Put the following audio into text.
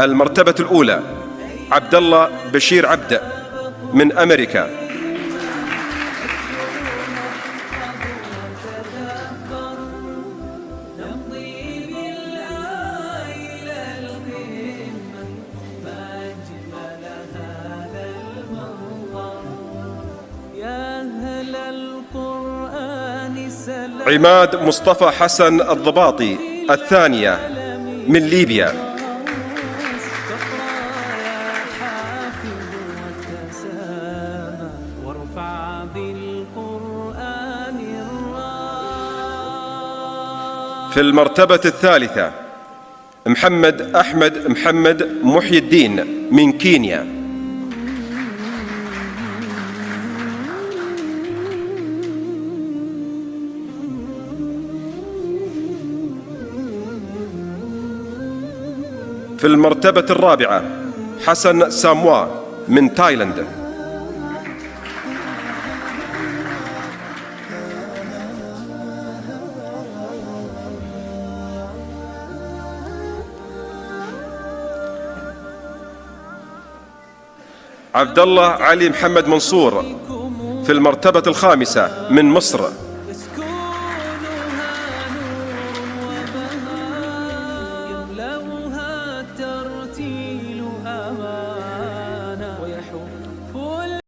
المرتبة الأولى عبد الله بشير عبده من أمريكا. عماد مصطفى حسن الضباطي الثانية من ليبيا. في المرتبة الثالثة محمد أحمد محمد محي الدين من كينيا. في المرتبة الرابعة حسن ساموا من تايلاند. عبد الله علي محمد منصور في المرتبة الخامسة من مصر.